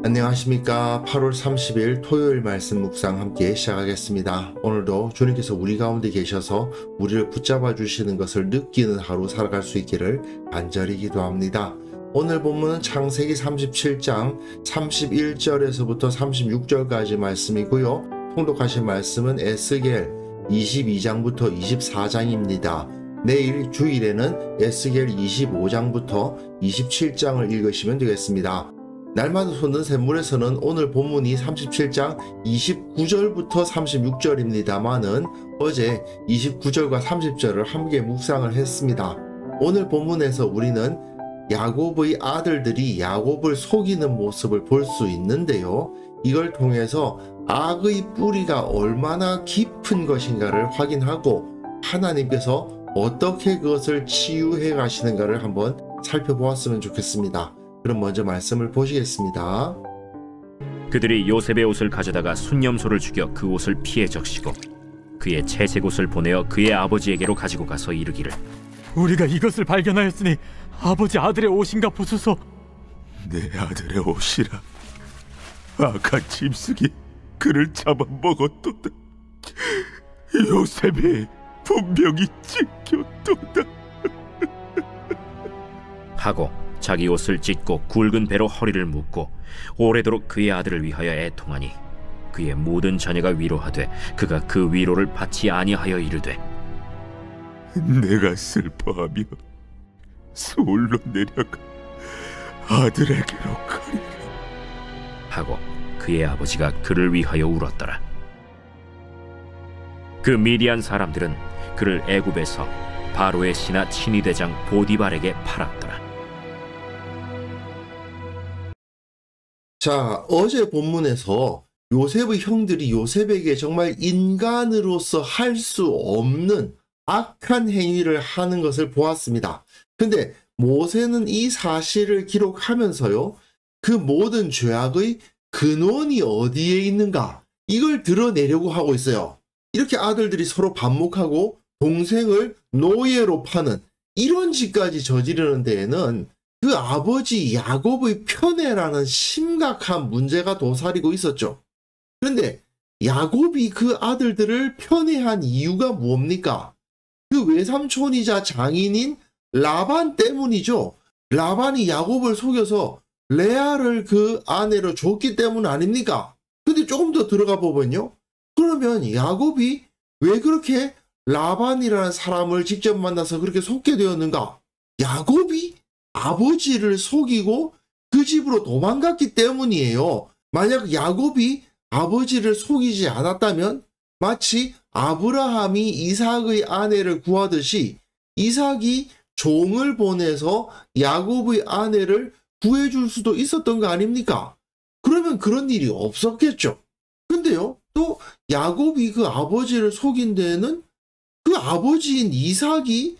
안녕하십니까. 8월 30일 토요일 말씀 묵상 함께 시작하겠습니다. 오늘도 주님께서 우리 가운데 계셔서 우리를 붙잡아 주시는 것을 느끼는 하루 살아갈 수 있기를 간절히 기도합니다. 오늘 본문은 창세기 37장 31절에서부터 36절까지 말씀이고요. 통독하신 말씀은 에스겔 22장부터 24장입니다. 내일 주일에는 에스겔 25장부터 27장을 읽으시면 되겠습니다. 날마다 솟는 샘물에서는 오늘 본문이 37장 29절부터 36절입니다만은 어제 29절과 30절을 함께 묵상을 했습니다. 오늘 본문에서 우리는 야곱의 아들들이 야곱을 속이는 모습을 볼 수 있는데요. 이걸 통해서 악의 뿌리가 얼마나 깊은 것인가를 확인하고 하나님께서 어떻게 그것을 치유해 가시는가를 한번 살펴보았으면 좋겠습니다. 그럼 먼저 말씀을 보시겠습니다. 그들이 요셉의 옷을 가져다가 순념소를 죽여 그 옷을 피해 적시고 그의 채색 옷을 보내어 그의 아버지에게로 가지고 가서 이르기를 우리가 이것을 발견하였으니 아버지 아들의 옷인가 보소서. 내 아들의 옷이라. 악한 짐승이 그를 잡아먹었도다. 요셉이 분명히 찢겼도다. 하고 자기 옷을 찢고 굵은 배로 허리를 묶고 오래도록 그의 아들을 위하여 애통하니 그의 모든 자녀가 위로하되 그가 그 위로를 받지 아니하여 이르되 내가 슬퍼하며 서울로 내려가 아들에게로 가리라 하고 그의 아버지가 그를 위하여 울었더라. 그 미디안 사람들은 그를 애굽에서 바로의 신하 친위대장 보디발에게 팔았더라. 자, 어제 본문에서 요셉의 형들이 요셉에게 정말 인간으로서 할 수 없는 악한 행위를 하는 것을 보았습니다. 근데 모세는 이 사실을 기록하면서요, 그 모든 죄악의 근원이 어디에 있는가, 이걸 드러내려고 하고 있어요. 이렇게 아들들이 서로 반목하고 동생을 노예로 파는 이런 짓까지 저지르는 데에는 그 아버지 야곱의 편애라는 심각한 문제가 도사리고 있었죠. 그런데 야곱이 그 아들들을 편애한 이유가 뭡니까? 그 외삼촌이자 장인인 라반 때문이죠. 라반이 야곱을 속여서 레아를 그 아내로 줬기 때문 아닙니까? 근데 조금 더 들어가 보면요. 그러면 야곱이 왜 그렇게 라반이라는 사람을 직접 만나서 그렇게 속게 되었는가? 야곱이 아버지를 속이고 그 집으로 도망갔기 때문이에요. 만약 야곱이 아버지를 속이지 않았다면 마치 아브라함이 이삭의 아내를 구하듯이 이삭이 종을 보내서 야곱의 아내를 구해줄 수도 있었던 거 아닙니까? 그러면 그런 일이 없었겠죠. 근데요, 또 야곱이 그 아버지를 속인 데에는 그 아버지인 이삭이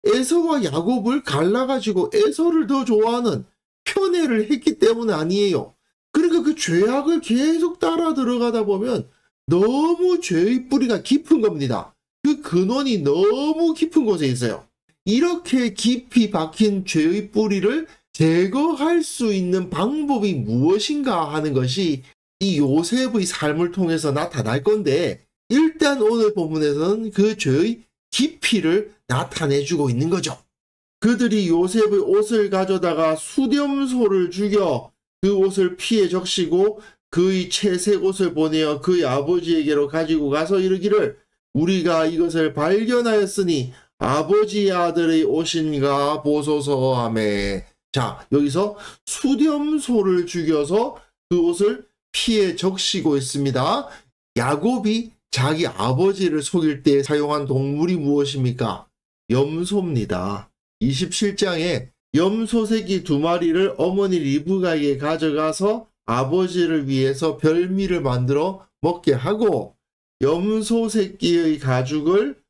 에서와 야곱을 갈라가지고 에서를 더 좋아하는 편애를 했기 때문 아니에요. 그러니까 그 죄악을 계속 따라 들어가다 보면 너무 죄의 뿌리가 깊은 겁니다. 그 근원이 너무 깊은 곳에 있어요. 이렇게 깊이 박힌 죄의 뿌리를 제거할 수 있는 방법이 무엇인가 하는 것이 이 요셉의 삶을 통해서 나타날 건데, 일단 오늘 본문에서는 그 죄의 깊이를 나타내주고 있는 거죠. 그들이 요셉의 옷을 가져다가 수렴소를 죽여 그 옷을 피해 적시고 그의 채색 옷을 보내어 그의 아버지에게로 가지고 가서 이르기를 우리가 이것을 발견하였으니 아버지의 아들의 옷인가 보소서 하매. 자, 여기서 수렴소를 죽여서 그 옷을 피해 적시고 있습니다. 야곱이 자기 아버지를 속일 때 사용한 동물이 무엇입니까? 염소입니다. 27장에 염소 새끼 2마리를 어머니 리브가에게 가져가서 아버지를 위해서 별미를 만들어 먹게 하고 염소 새끼의 가죽을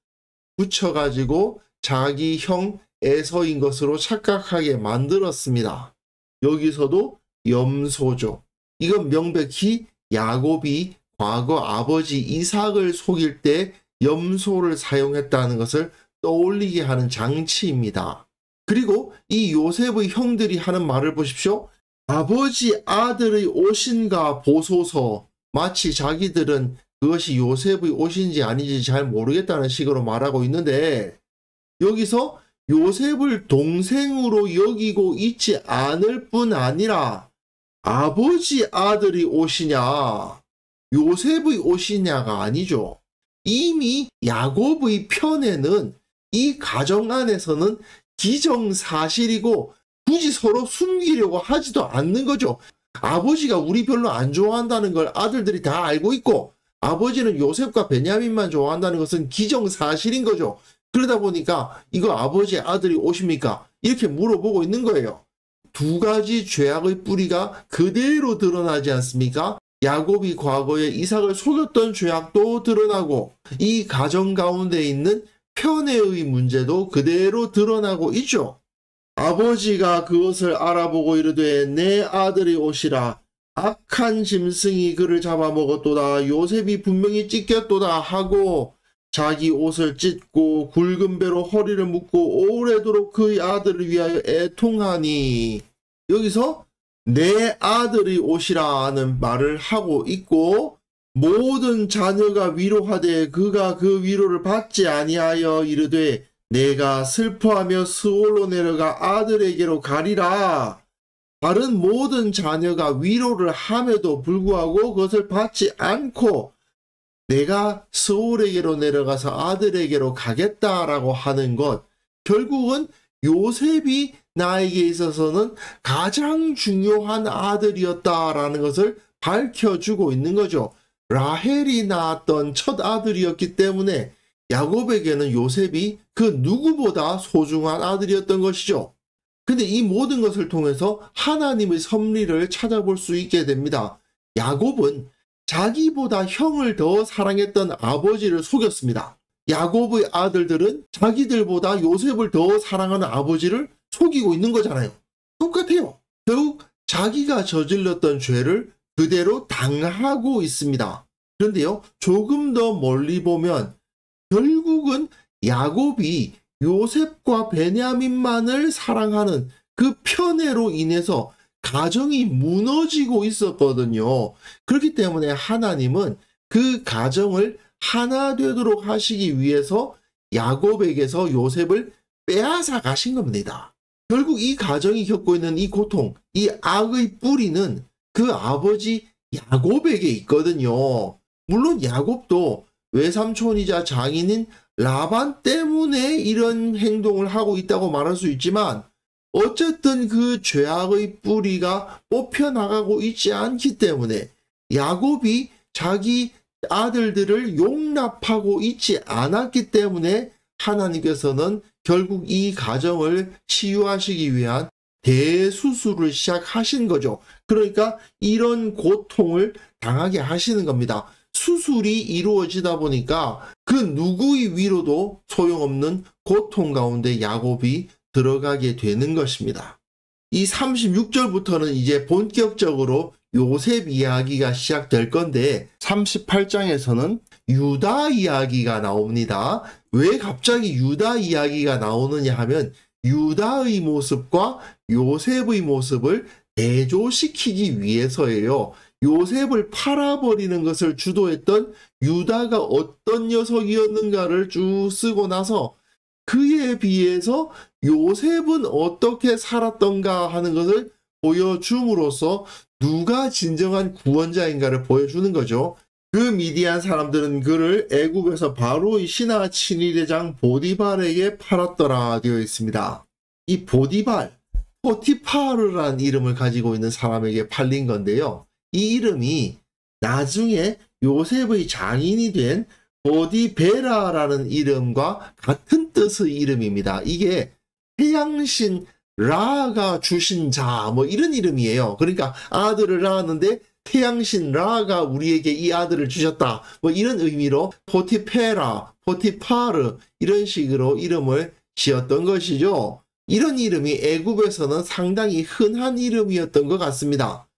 붙여가지고 자기 형 에서인 것으로 착각하게 만들었습니다. 여기서도 염소죠. 이건 명백히 야곱이 과거 아버지 이삭을 속일 때 염소를 사용했다는 것을 떠올리게 하는 장치입니다. 그리고 이 요셉의 형들이 하는 말을 보십시오. 아버지 아들의 옷인가 보소서. 마치 자기들은 그것이 요셉의 옷인지 아닌지 잘 모르겠다는 식으로 말하고 있는데, 여기서 요셉을 동생으로 여기고 있지 않을 뿐 아니라 아버지 아들의 옷이냐 요셉의 옷이냐가 아니죠. 이미 야곱의 편에는 이 가정 안에서는 기정사실이고 굳이 서로 숨기려고 하지도 않는 거죠. 아버지가 우리 별로 안 좋아한다는 걸 아들들이 다 알고 있고, 아버지는 요셉과 베냐민만 좋아한다는 것은 기정사실인 거죠. 그러다 보니까 이거 아버지 아들이 옷입니까? 이렇게 물어보고 있는 거예요. 두 가지 죄악의 뿌리가 그대로 드러나지 않습니까? 야곱이 과거에 이삭을 속였던 죄악도 드러나고, 이 가정 가운데 있는 편애의 문제도 그대로 드러나고 있죠. 아버지가 그것을 알아보고 이르되 내 아들의 옷이라. 악한 짐승이 그를 잡아먹었도다. 요셉이 분명히 찢겼도다 하고 자기 옷을 찢고 굵은 배로 허리를 묶고 오래도록 그의 아들을 위하여 애통하니. 여기서 내 아들의 옷이라는 말을 하고 있고, 모든 자녀가 위로하되 그가 그 위로를 받지 아니하여 이르되 내가 슬퍼하며 스올로 내려가 아들에게로 가리라. 다른 모든 자녀가 위로를 함에도 불구하고 그것을 받지 않고 내가 스올에게로 내려가서 아들에게로 가겠다라고 하는 것, 결국은 요셉이 나에게 있어서는 가장 중요한 아들이었다라는 것을 밝혀주고 있는 거죠. 라헬이 낳았던 첫 아들이었기 때문에 야곱에게는 요셉이 그 누구보다 소중한 아들이었던 것이죠. 근데 이 모든 것을 통해서 하나님의 섭리를 찾아볼 수 있게 됩니다. 야곱은 자기보다 형을 더 사랑했던 아버지를 속였습니다. 야곱의 아들들은 자기들보다 요셉을 더 사랑하는 아버지를 속이고 있는 거잖아요. 똑같아요. 결국 자기가 저질렀던 죄를 그대로 당하고 있습니다. 그런데요, 조금 더 멀리 보면 결국은 야곱이 요셉과 베냐민만을 사랑하는 그 편애로 인해서 가정이 무너지고 있었거든요. 그렇기 때문에 하나님은 그 가정을 하나 되도록 하시기 위해서 야곱에게서 요셉을 빼앗아 가신 겁니다. 결국 이 가정이 겪고 있는 이 고통, 이 악의 뿌리는 그 아버지 야곱에게 있거든요. 물론 야곱도 외삼촌이자 장인인 라반 때문에 이런 행동을 하고 있다고 말할 수 있지만, 어쨌든 그 죄악의 뿌리가 뽑혀나가고 있지 않기 때문에 야곱이 자기 아들들을 용납하고 있지 않았기 때문에 하나님께서는 결국 이 가정을 치유하시기 위한 대수술을 시작하신 거죠. 그러니까 이런 고통을 당하게 하시는 겁니다. 수술이 이루어지다 보니까 그 누구의 위로도 소용없는 고통 가운데 야곱이 들어가게 되는 것입니다. 이 36절부터는 이제 본격적으로 요셉 이야기가 시작될 건데, 38장에서는 유다 이야기가 나옵니다. 왜 갑자기 유다 이야기가 나오느냐 하면 유다의 모습과 요셉의 모습을 대조시키기 위해서예요. 요셉을 팔아버리는 것을 주도했던 유다가 어떤 녀석이었는가를 쭉 쓰고 나서 그에 비해서 요셉은 어떻게 살았던가 하는 것을 보여줌으로써 누가 진정한 구원자인가를 보여주는 거죠. 그 미디안 사람들은 그를 애굽에서 바로의 신하 친위대장 보디발에게 팔았더라 되어 있습니다. 이 보디발, 포티파르라는 이름을 가지고 있는 사람에게 팔린 건데요. 이 이름이 나중에 요셉의 장인이 된 보디베라라는 이름과 같은 뜻의 이름입니다. 이게 태양신 라가 주신 자, 뭐 이런 이름이에요. 그러니까 아들을 낳았는데 태양신 라가 우리에게 이 아들을 주셨다, 뭐 이런 의미로 포티페라, 포티파르 이런 식으로 이름을 지었던 것이죠. 이런 이름이 애굽에서는 상당히 흔한 이름이었던 것 같습니다.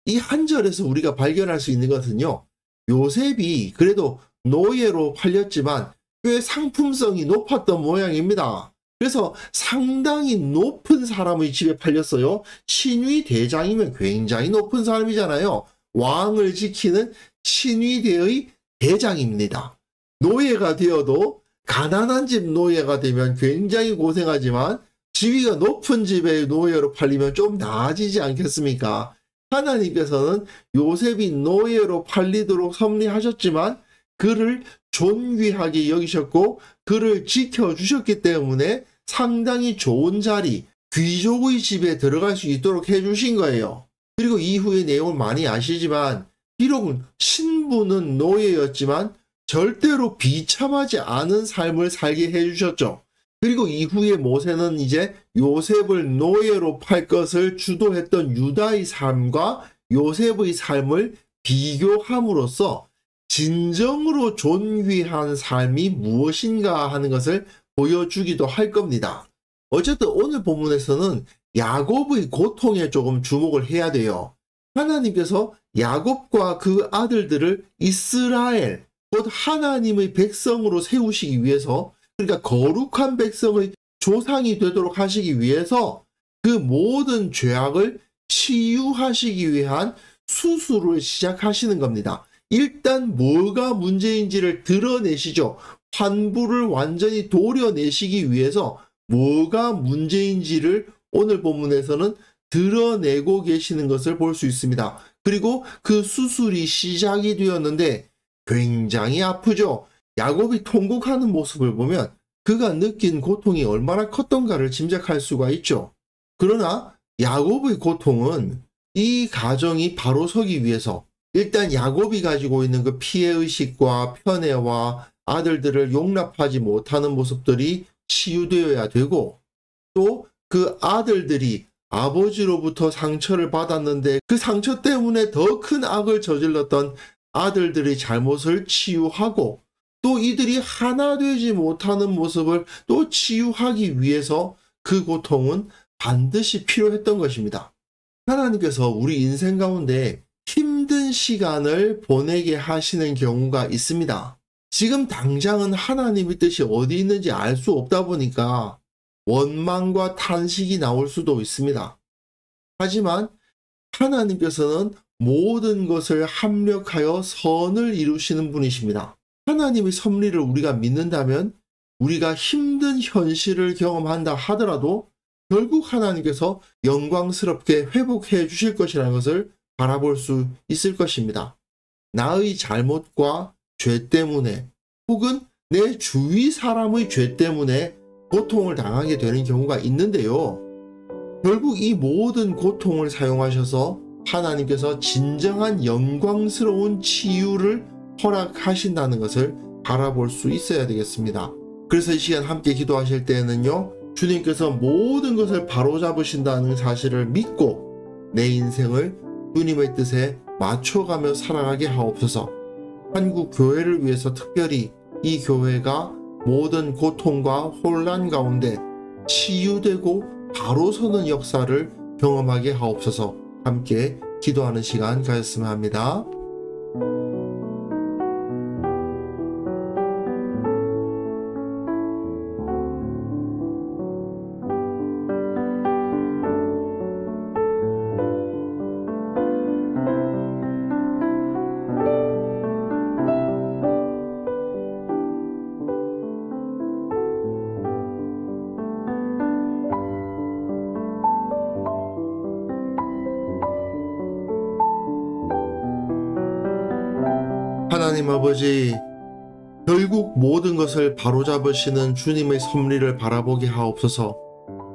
이 한 절에서 우리가 발견할 수 있는 것은요, 요셉이 그래도 노예로 팔렸지만 꽤 상품성이 높았던 모양입니다. 그래서 상당히 높은 사람의 집에 팔렸어요. 친위 대장이면 굉장히 높은 사람이잖아요. 왕을 지키는 친위대의 대장입니다. 노예가 되어도 가난한 집 노예가 되면 굉장히 고생하지만 지위가 높은 집의 노예로 팔리면 좀 나아지지 않겠습니까? 하나님께서는 요셉이 노예로 팔리도록 섭리하셨지만 그를 존귀하게 여기셨고 그를 지켜주셨기 때문에 상당히 좋은 자리, 귀족의 집에 들어갈 수 있도록 해주신 거예요. 그리고 이후의 내용을 많이 아시지만 비록 신부는 노예였지만 절대로 비참하지 않은 삶을 살게 해주셨죠. 그리고 이후에 모세는 이제 요셉을 노예로 팔 것을 주도했던 유다의 삶과 요셉의 삶을 비교함으로써 진정으로 존귀한 삶이 무엇인가 하는 것을 보여주기도 할 겁니다. 어쨌든 오늘 본문에서는 야곱의 고통에 조금 주목을 해야 돼요. 하나님께서 야곱과 그 아들들을 이스라엘, 곧 하나님의 백성으로 세우시기 위해서, 그러니까 거룩한 백성의 조상이 되도록 하시기 위해서 그 모든 죄악을 치유하시기 위한 수술을 시작하시는 겁니다. 일단 뭐가 문제인지를 드러내시죠. 환부를 완전히 도려내시기 위해서 뭐가 문제인지를 오늘 본문에서는 드러내고 계시는 것을 볼 수 있습니다. 그리고 그 수술이 시작이 되었는데 굉장히 아프죠. 야곱이 통곡하는 모습을 보면 그가 느낀 고통이 얼마나 컸던가를 짐작할 수가 있죠. 그러나 야곱의 고통은 이 가정이 바로 서기 위해서 일단 야곱이 가지고 있는 그 피해의식과 편애와 아들들을 용납하지 못하는 모습들이 치유되어야 되고, 또 그 아들들이 아버지로부터 상처를 받았는데 그 상처 때문에 더 큰 악을 저질렀던 아들들의 잘못을 치유하고, 또 이들이 하나 되지 못하는 모습을 또 치유하기 위해서 그 고통은 반드시 필요했던 것입니다. 하나님께서 우리 인생 가운데 힘든 시간을 보내게 하시는 경우가 있습니다. 지금 당장은 하나님의 뜻이 어디 있는지 알 수 없다 보니까 원망과 탄식이 나올 수도 있습니다. 하지만 하나님께서는 모든 것을 합력하여 선을 이루시는 분이십니다. 하나님의 섭리를 우리가 믿는다면 우리가 힘든 현실을 경험한다 하더라도 결국 하나님께서 영광스럽게 회복해 주실 것이라는 것을 바라볼 수 있을 것입니다. 나의 잘못과 죄 때문에 혹은 내 주위 사람의 죄 때문에 고통을 당하게 되는 경우가 있는데요. 결국 이 모든 고통을 사용하셔서 하나님께서 진정한 영광스러운 치유를 허락하신다는 것을 바라볼 수 있어야 되겠습니다. 그래서 이 시간 함께 기도하실 때에는요, 주님께서 모든 것을 바로잡으신다는 사실을 믿고 내 인생을 주님의 뜻에 맞춰가며 살아가게 하옵소서. 한국 교회를 위해서 특별히 이 교회가 모든 고통과 혼란 가운데 치유되고 바로 서는 역사를 경험하게 하옵소서. 함께 기도하는 시간 가졌으면 합니다. 하나님 아버지, 결국 모든 것을 바로잡으시는 주님의 섭리를 바라보게 하옵소서.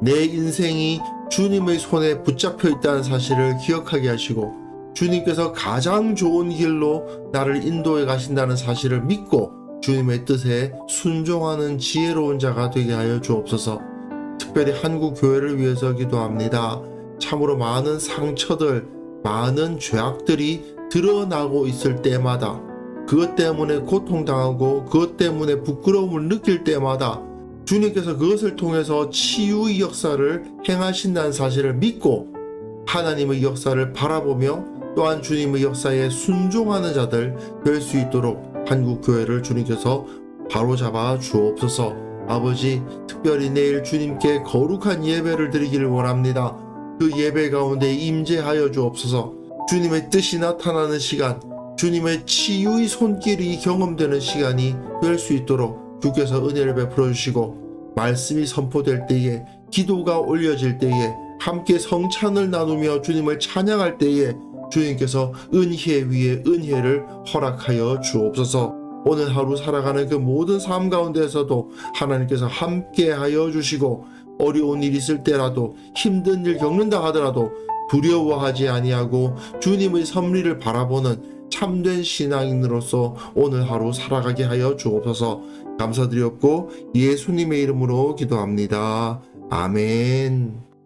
내 인생이 주님의 손에 붙잡혀 있다는 사실을 기억하게 하시고 주님께서 가장 좋은 길로 나를 인도해 가신다는 사실을 믿고 주님의 뜻에 순종하는 지혜로운 자가 되게 하여 주옵소서. 특별히 한국 교회를 위해서 기도합니다. 참으로 많은 상처들, 많은 죄악들이 드러나고 있을 때마다, 그것 때문에 고통당하고 그것 때문에 부끄러움을 느낄 때마다 주님께서 그것을 통해서 치유의 역사를 행하신다는 사실을 믿고 하나님의 역사를 바라보며 또한 주님의 역사에 순종하는 자들 될 수 있도록 한국교회를 주님께서 바로잡아 주옵소서. 아버지, 특별히 내일 주님께 거룩한 예배를 드리기를 원합니다. 그 예배 가운데 임재하여 주옵소서. 주님의 뜻이 나타나는 시간, 주님의 치유의 손길이 경험되는 시간이 될 수 있도록 주께서 은혜를 베풀어 주시고, 말씀이 선포될 때에, 기도가 올려질 때에, 함께 성찬을 나누며 주님을 찬양할 때에 주님께서 은혜 위에 은혜를 허락하여 주옵소서. 오늘 하루 살아가는 그 모든 삶 가운데에서도 하나님께서 함께하여 주시고, 어려운 일 있을 때라도, 힘든 일 겪는다 하더라도 두려워하지 아니하고 주님의 섭리를 바라보는 참된 신앙인으로서 오늘 하루 살아가게 하여 주옵소서. 감사드렸고 예수님의 이름으로 기도합니다. 아멘.